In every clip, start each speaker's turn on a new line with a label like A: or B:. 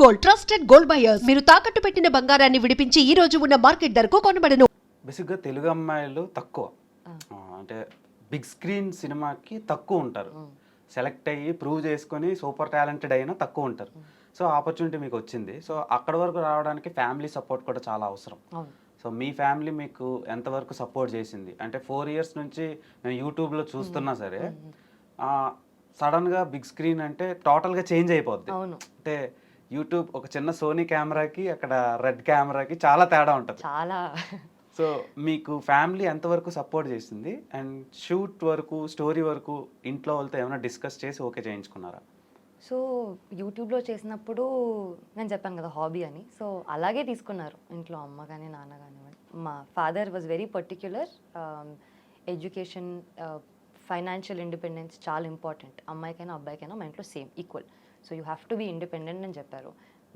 A: Gold, trusted gold buyers. మీరు తాకట్టు పెట్టిన బంగారాన్ని విడిపించి ఈ రోజు ఉన్న మార్కెట్ ధరకు కొనబడను.
B: బేసిక్గా తెలుగు అమ్మాయిలు తక్కువ అంటే బిగ్ స్క్రీన్ సినిమాకి తక్కువ ఉంటారు. సెలెక్ట్ అయ్యి ప్రూవ్ చేసుకొని సూపర్ టాలెంటెడ్ అయినా తక్కువ ఉంటారు. సో ఆపర్చునిటీ మీకు వచ్చింది. సో అక్కడ వరకు రావడానికి ఫ్యామిలీ సపోర్ట్ కూడా చాలా అవసరం. సో మీ ఫ్యామిలీ మీకు ఎంతవరకు సపోర్ట్ చేసింది? అంటే 4 years నుంచి నేను యూట్యూబ్లో చూస్తున్నా సరే సడన్గా బిగ్ స్క్రీన్ అంటే టోటల్గా చేంజ్ అయిపోద్ది. అంటే యూట్యూబ్ ఒక చిన్న సోనీ కెమెరాకి అక్కడ రెడ్ కెమెరాకి చాలా తేడా ఉంటుంది.
C: చాలా.
B: సో మీకు ఫ్యామిలీ ఎంతవరకు సపోర్ట్ చేసింది? అండ్ షూట్ వరకు స్టోరీ వరకు ఇంట్లో వాళ్ళతో ఏమైనా డిస్కస్ చేసి ఓకే చేయించుకున్నారా?
C: సో యూట్యూబ్లో చేసినప్పుడు నేను చెప్పాను కదా హాబీ అని, సో అలాగే తీసుకున్నారు ఇంట్లో అమ్మ కానీ నాన్న కానివ్వండి. మా father was very particular. Education, financial independence చాలా ఇంపార్టెంట్. అమ్మాయికైనా అబ్బాయికైనా మా ఇంట్లో same equal. So you have to be independent అని చెప్పారు.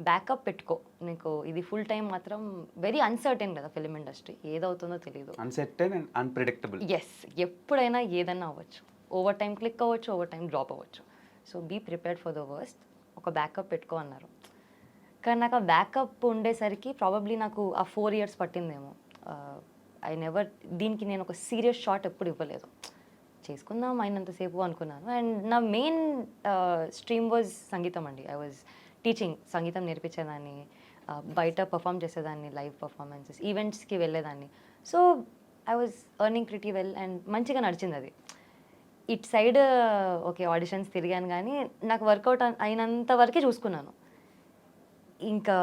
C: బ్యాకప్ పెట్టుకో, నీకు ఇది ఫుల్ టైం మాత్రం వెరీ అన్సర్టెన్ కదా ఫిలిం ఇండస్ట్రీ, ఏదవుతుందో తెలియదు.
B: Uncertain and unpredictable.
C: ఎస్, ఎప్పుడైనా ఏదైనా అవ్వచ్చు. ఓవర్ టైం క్లిక్ అవ్వచ్చు, ఓవర్ టైం డ్రాప్ అవ్వచ్చు. So be prepared for the worst. ఒక బ్యాకప్ పెట్టుకో అన్నారు. కానీ నాకు ఆ బ్యాకప్ ఉండేసరికి ప్రాబబ్లీ నాకు ఆ 4 years పట్టిందేమో. ఐ నెవర్ దీనికి నేను ఒక సీరియస్ షాట్ ఎప్పుడు ఇవ్వలేదు. చేసుకుందాం అయినంతసేపు అనుకున్నాను. అండ్ నా మెయిన్ స్ట్రీమ్ వాజ్ సంగీతం అండి. ఐ వాజ్ టీచింగ్, సంగీతం నేర్పించేదాన్ని, బయట పర్ఫామ్ చేసేదాన్ని, లైవ్ పర్ఫార్మెన్సెస్, ఈవెంట్స్కి వెళ్ళేదాన్ని. So I was earning pretty well and మంచిగా నడిచింది అది. ఇట్ సైడ్ ఓకే ఆడిషన్స్ తిరిగాను కానీ నాకు వర్కౌట్ అయినంత వరకే చూసుకున్నాను. ఇంకా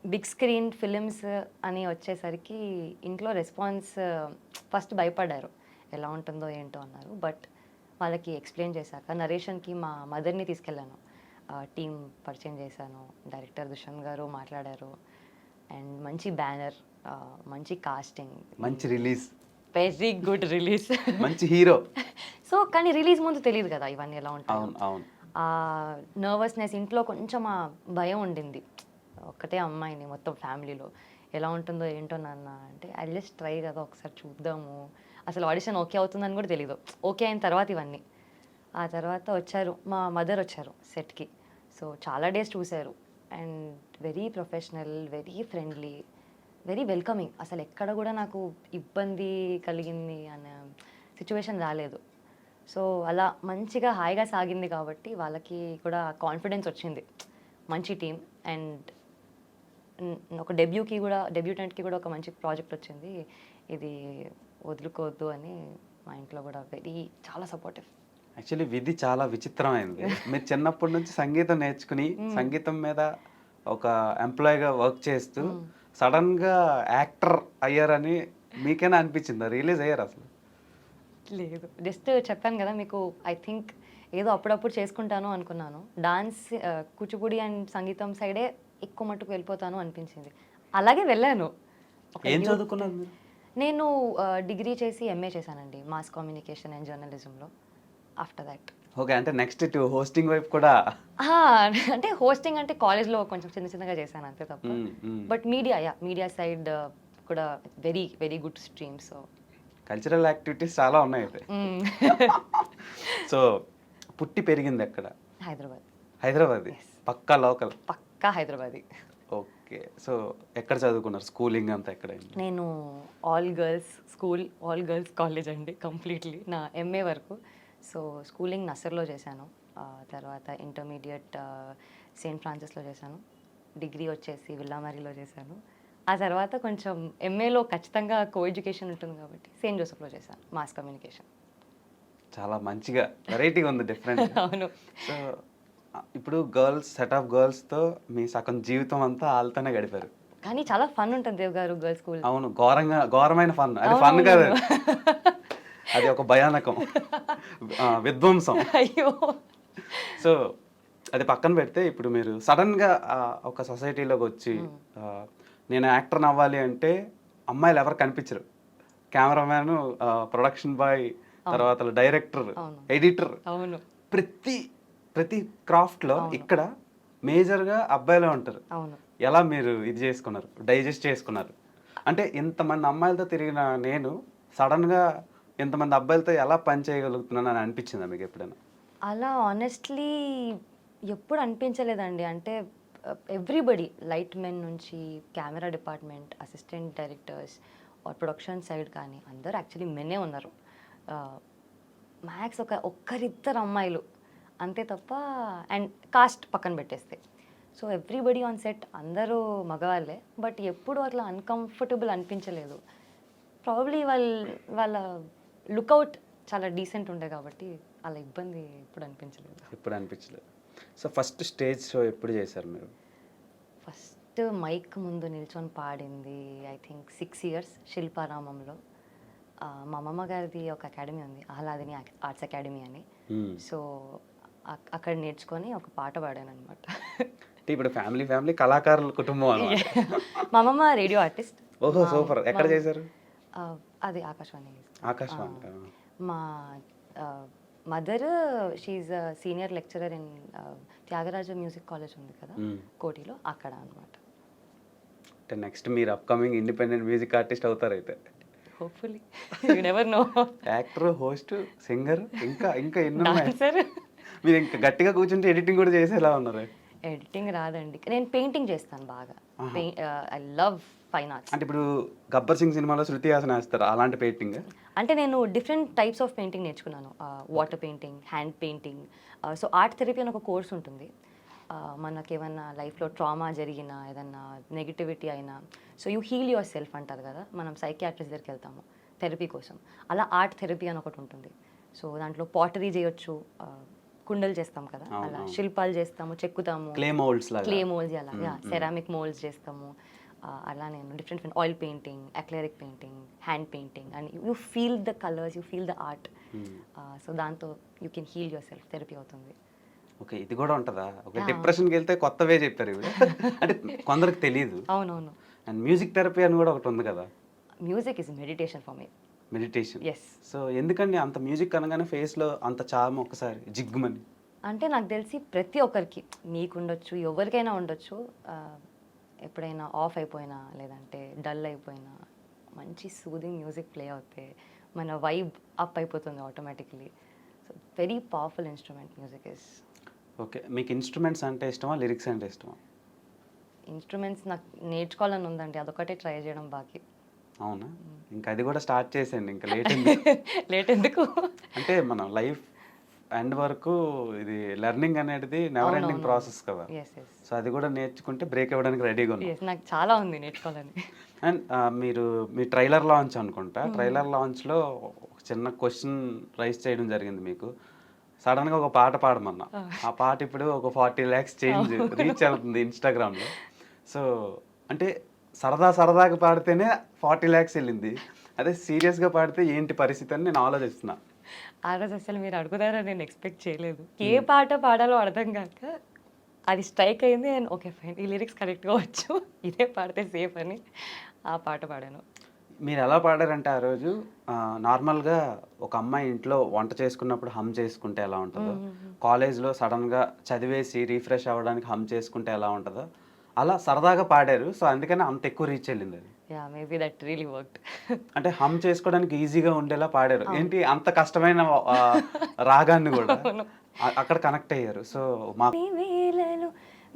C: బిగ్ స్క్రీన్ ఫిలిమ్స్ అని వచ్చేసరికి ఇంట్లో రెస్పాన్స్ ఫస్ట్ భయపడ్డారు, ఎలా ఉంటుందో ఏంటో అన్నారు. బట్ వాళ్ళకి ఎక్స్ప్లెయిన్ చేశాక నరేషన్కి మా మదర్ని తీసుకెళ్ళాను, టీం పరిచయం చేశాను, డైరెక్టర్ దుష్యంత్ గారు మాట్లాడారు. అండ్ మంచి బ్యానర్, మంచి కాస్టింగ్,
B: మంచి రిలీజ్,
C: వెరీ గుడ్ రిలీజ్,
B: మంచి హీరో.
C: సో కానీ రిలీజ్ ముందు తెలియదు కదా ఇవన్నీ ఎలా ఉంటాయి.
B: అవును.
C: ఆ నర్వస్నెస్, ఇంట్లో కొంచెం ఆ భయం ఉండింది. ఒక్కటే అమ్మాయిని మొత్తం ఫ్యామిలీలో, ఎలా ఉంటుందో ఏంటో నాన్న అంటే ఐ జస్ట్ ట్రై కదా ఒకసారి చూద్దాము. అసలు ఆడిషన్ ఓకే అవుతుందని కూడా తెలీదు. ఓకే అయిన తర్వాత ఇవన్నీ. ఆ తర్వాత వచ్చారు మా మదర్, వచ్చారు సెట్కి. సో చాలా డేస్ చూశారు. And very professional, very friendly, very welcoming. అసలు ఎక్కడ కూడా నాకు ఇబ్బంది కలిగింది అనే సిచ్యువేషన్ రాలేదు. సో అలా మంచిగా హాయిగా సాగింది కాబట్టి వాళ్ళకి కూడా కాన్ఫిడెన్స్ వచ్చింది. మంచి టీం. అండ్ ఒక డెబ్యూటెంట్కి కూడా ఒక మంచి ప్రాజెక్ట్ వచ్చింది. ఇది వదులుకోవద్దు అని మా ఇంట్లో కూడా చాలా సపోర్టివ్.
B: యాక్చువల్లీ విధి చాలా విచిత్రమైంది. మీరు చిన్నప్పటి నుంచి సంగీతం నేర్చుకుని సంగీతం మీద ఒక ఎంప్లాయీగా వర్క్ చేస్తూ సడన్గా యాక్టర్ అయ్యారని మీకైనా అనిపించిందా? రిలీజ్ అయ్యారు అసలు?
C: లేదు, జస్ట్ చెప్పాను కదా మీకు, ఐ థింక్ ఏదో అప్పుడప్పుడు చేసుకుంటాను అనుకున్నాను. డాన్స్, కూచిపూడి అండ్ సంగీతం సైడే ఎక్కువ మట్టుకు వెళ్ళిపోతాను అనిపించింది. అలాగే వెళ్ళాను.
B: ఏం చదువుకున్నారు మీరు?
C: నేను డిగ్రీ చేసి ఎంఏ చేశానండి, మాస్ కమ్యూనికేషన్ అండ్ జర్నలిజంలో. ఆఫ్టర్ దాట్
B: ఓకే, అంటే నెక్స్ట్ హోస్టింగ్ వైపు కూడా?
C: అంటే హోస్టింగ్ అంటే కాలేజ్లో కొంచెం చిన్నగా చేశాను అంతే తప్ప. బట్ మీడియా సైడ్ కూడా very very good stream. So
B: cultural activities చాలా ఉన్నాయి అయితే. సో పుట్టి పెరిగింది ఎక్కడ? హైదరాబాద్. పక్కా లోకల్?
C: పక్కా హైదరాబాద్.
B: ఓకే. సో ఎక్కడ చదువుకున్నారు? స్కూలింగ్ అంతా ఎక్కడ?
C: నేను all girls school, all girls college అండి కంప్లీట్లీ నా ఎంఏ వరకు. సో స్కూలింగ్ నర్సర్లో చేశాను, తర్వాత ఇంటర్మీడియట్ సెయింట్ ఫ్రాన్సిస్లో చేశాను, డిగ్రీ వచ్చేసి విల్లామారిలో చేశాను. ఆ తర్వాత కొంచెం ఎంఏలో ఖచ్చితంగా కో ఎడ్యుకేషన్ ఉంటుంది కాబట్టి సెయింట్ జోసెఫ్లో చేశాను, మాస్ కమ్యూనికేషన్.
B: చాలా మంచిగా వెరైటీగా ఉంది, డిఫరెంట్.
C: అవును.
B: సో ఇప్పుడు గర్ల్స్, సెట్ ఆఫ్ గర్ల్స్తో మీ సగం జీవితం అంతా వాళ్ళతోనే గడిపారు.
C: కానీ చాలా ఫన్ ఉంటుంది దేవ్ గారు గర్ల్స్ స్కూల్.
B: అవును, ఘోరమైన ఫన్. అది ఫన్ కాదు, అది ఒక భయానకం, విధ్వంసం.
C: అయ్యో.
B: సో అది పక్కన పెడితే ఇప్పుడు మీరు సడన్గా ఒక సొసైటీలోకి వచ్చి నేను యాక్టర్ని అవ్వాలి అంటే అమ్మాయిలు ఎవరు కనిపించరు. కెమెరామ్యాన్, ప్రొడక్షన్ బాయ్, తర్వాత డైరెక్టర్, ఎడిటర్, ప్రతి క్రాఫ్ట్లో ఇక్కడ మేజర్గా అబ్బాయిలే ఉంటారు. ఎలా మీరు ఇది చేసుకున్నారు, డైజెస్ట్ చేసుకున్నారు? అంటే ఇంతమంది అమ్మాయిలతో తిరిగిన నేను సడన్గా ఇంతమంది అబ్బాయిలతో ఎలా పని చేయగలుగుతున్నాను అని అనిపించిందా మీకు ఎప్పుడైనా?
C: అలా ఆనెస్ట్లీ ఎప్పుడు అనిపించలేదండి. అంటే ఎవ్రీబడి లైట్ మెన్ నుంచి camera department, assistant directors or production side కానీ అందరూ యాక్చువల్లీ మెన్నే ఉన్నారు. మ్యాక్స్ ఒక్కరిద్దరు అమ్మాయిలు అంతే తప్ప, అండ్ కాస్ట్ పక్కన పెట్టేస్తే. సో ఎవ్రీబడి ఆన్ సెట్ అందరూ మగవాళ్ళే, బట్ ఎప్పుడు అట్లా అన్కంఫర్టబుల్ అనిపించలేదు. ప్రాబబ్లీ వాళ్ళ లుక్అవుట్ చాలా డీసెంట్ ఉండే కాబట్టి అలా ఇబ్బంది ఎప్పుడు అనిపించలేదు.
B: సో ఫస్ట్ స్టేజ్ షో ఎప్పుడు చేశారు మీరు?
C: ఫస్ట్ మైక్ ముందు నిల్చొని పాడింది ఐ థింక్ 6 years శిల్పారామంలో. మా అమ్మమ్మ గారిది ఒక అకాడమీ ఉంది, ఆహ్లాదిని ఆర్ట్స్ అకాడమీ అని. సో అక్కడ నేర్చుకొని ఒక పాట పాడాను అనమాట.
B: ఇప్పుడు ఫ్యామిలీ కళాకారుల కుటుంబం అన్నమాట.
C: మా అమ్మమ్మ రేడియో ఆర్టిస్ట్.
B: ఓహో సూపర్. ఎక్కడ చేశారు?
C: అది ఆకాశవాణి. మా mother she senior lecturer in Thyagaraja music college ఉంది కదా కోటిలో, అక్కడ అనమాట.
B: అంటే నెక్స్ట్ మీరు అప్కమింగ్ ఇండిపెండెంట్ మ్యూజిక్ ఆర్టిస్ట్ అవుతారు అయితే.
C: Hopefully, you never know.
B: Actor, host, singer, ఇంకా ఎన్నో ఉన్నాయి. మీరు ఇంకా గట్టిగా కూర్చుంటే ఎడిటింగ్ కూడా చేసేలా ఉన్నారు.
C: ఎడిటింగ్ రాదండి, నేను పెయింటింగ్ చేస్తాను బాగా. I love fine arts.
B: అంటే ఇప్పుడు గబ్బర్ సింగ్ సినిమాలో శృతి హాసన్ వేస్తారు అలాంటి పెయింటింగ్?
C: అంటే నేను డిఫరెంట్ టైప్స్ ఆఫ్ పెయింటింగ్ నేర్చుకున్నాను. Water painting, hand painting. So art therapy అని ఒక కోర్స్ ఉంటుంది. మనకి ఏమన్నా లైఫ్లో ట్రామా జరిగినా, ఏదన్నా నెగిటివిటీ అయినా, so you heal yourself అంటారు కదా, మనం సైకియాట్రిస్ట్ దగ్గరికి వెళ్తాము థెరపీ కోసం. అలా ఆర్ట్ థెరపీ అని ఒకటి ఉంటుంది. సో దాంట్లో పాటరీ చేయొచ్చు, కుండలు చేస్తాం కదా, అలా శిల్పాలు చేస్తాము, చెక్కుతాము, క్లే మోల్డ్స్ అలా, సెరామిక్ మోల్డ్స్ చేస్తాము. అలా నేను different oil painting, acrylic painting, hand painting, and you feel the colours, you feel the art. So దాంతో you can heal yourself, therapy అవుతుంది.
B: ఓకే, ఇది కూడా ఉంటుందా? ఒక డిప్రెషన్కి వెళ్తే కొత్త వే చెప్పారు ఇవి. అంటే కొందరికి తెలియదు.
C: అవునవును.
B: అండ్ మ్యూజిక్ థెరపీ అని కూడా ఒకటి ఉంది కదా.
C: Music is meditation for me.
B: Meditation.
C: Yes.
B: So ఎందుకండి అంత మ్యూజిక్ అనగానే ఫేస్లో అంత చామ ఒకసారి జిగ్గుమని?
C: అంటే నాకు తెలిసి ప్రతి ఒక్కరికి, మీకు ఉండొచ్చు, ఎవరికైనా ఉండొచ్చు, ఎప్పుడైనా ఆఫ్ అయిపోయినా లేదంటే డల్ అయిపోయినా మంచి సూదింగ్ మ్యూజిక్ ప్లే అవుతే మన వైబ్ అప్ అయిపోతుంది automatically. So very powerful instrument music is.
B: Okay, మీకు ఇన్స్ట్రుమెంట్స్ అంటే ఇష్టమా, లిరిక్స్ అంటే ఇష్టమా?
C: ఇన్స్ట్రుమెంట్స్ నాకు నేర్చుకోవాలని ఉందండి, అదొకటే ట్రై చేయడం బాకీ.
B: అవునా? ఇంకా అది కూడా స్టార్ట్ చేసేయండి, ఇంకా
C: లేట్ ఎందుకు?
B: అంటే మనం లైఫ్ ఎండ్ వరకు ఇది లెర్నింగ్ అనేది నెవర్ ఎండింగ్ ప్రాసెస్ కదా. సో అది కూడా నేర్చుకుంటే బ్రేక్ ఇవ్వడానికి రెడీగా ఉంది.
C: నాకు చాలా ఉంది నేర్చుకోవాలని.
B: అండ్ మీరు మీ ట్రైలర్ లాంచ్ అనుకుంటా, ట్రైలర్ లాంచ్లో ఒక చిన్న క్వశ్చన్ రైజ్ చేయడం జరిగింది మీకు. సడన్గా ఒక పాట పాడమన్నా, ఆ పాట ఇప్పుడు ఒక 40 lakhs చేంజ్ రీచ్ అవుతుంది ఇన్స్టాగ్రామ్లో. సో అంటే సరదాగా పాడితేనే 40 lakhs వెళ్ళింది, అదే సీరియస్గా పాడితే ఏంటి పరిస్థితి అని నేను ఆలోచిస్తున్నా.
C: ఆ రోజు అసలు మీరు అడుగుతారని నేను ఎక్స్పెక్ట్ చేయలేదు. ఏ పాట పాడాలో అర్థం కాక అది స్ట్రైక్ అయింది. అండ్ ఓకే ఫైన్, ఈ లిరిక్స్ కరెక్ట్గా వచ్చు, ఇదే పాడితే సేఫ్ అని ఆ పాట పాడాను.
B: మీరు ఎలా పాడారంటే ఆ రోజు నార్మల్గా ఒక అమ్మాయి ఇంట్లో వంట చేసుకున్నప్పుడు హమ్ చేసుకుంటే ఎలా ఉంటుందో, కాలేజ్లో సడన్గా చదివేసి రీఫ్రెష్ అవ్వడానికి హమ్ చేసుకుంటే ఎలా ఉంటుందో అలా సరదాగా పాడారు. సో అందుకని అంత ఎక్కువ రీచ్ వెళ్ళింది అది.
C: Yeah, maybe that really worked.
B: అంటే హమ్ చేసుకోవడానికి ఈజీగా ఉండేలా పాడారు. ఏంటి అంత కష్టమైన రాగాన్ని కూడా అక్కడ కనెక్ట్ అయ్యారు. సో మా
C: వేళలు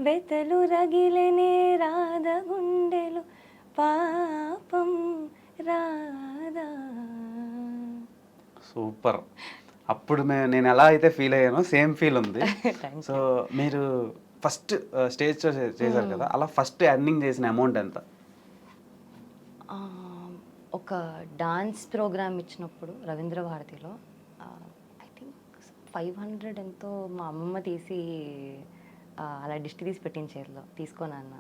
C: బెతలు రగిలనే రాధ గుండెలు పాపం రాధా.
B: సూపర్. అప్పుడు నేను ఎలా అయితే ఫీల్ అయ్యానో సేమ్ ఫీల్ ఉంది. సో మీరు ఫస్ట్ స్టేజ్ షో చేశారు కదా, అలా ఫస్ట్ ఎర్నింగ్ చేసిన అమౌంట్ ఎంత?
C: ఒక డాన్స్ ప్రోగ్రామ్ ఇచ్చినప్పుడు రవీంద్ర భారతిలో ఐ థింక్ 500 ఎంతో మా అమ్మమ్మ తీసి అలా డిస్టి తీసి పెట్టించేలో తీసుకోనన్న.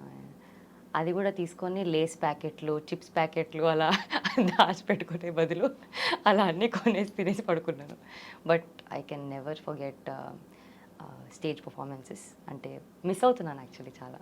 C: అది కూడా తీసుకొని లేస్ ప్యాకెట్లు, చిప్స్ ప్యాకెట్లు అలా దాచిపెట్టుకునే బదులు అలా అన్నీ కొనేసి తినేసి పడుకున్నాను. But I can never forget stage performances. అంటే మిస్ అవుతున్నాను యాక్చువల్లీ చాలా.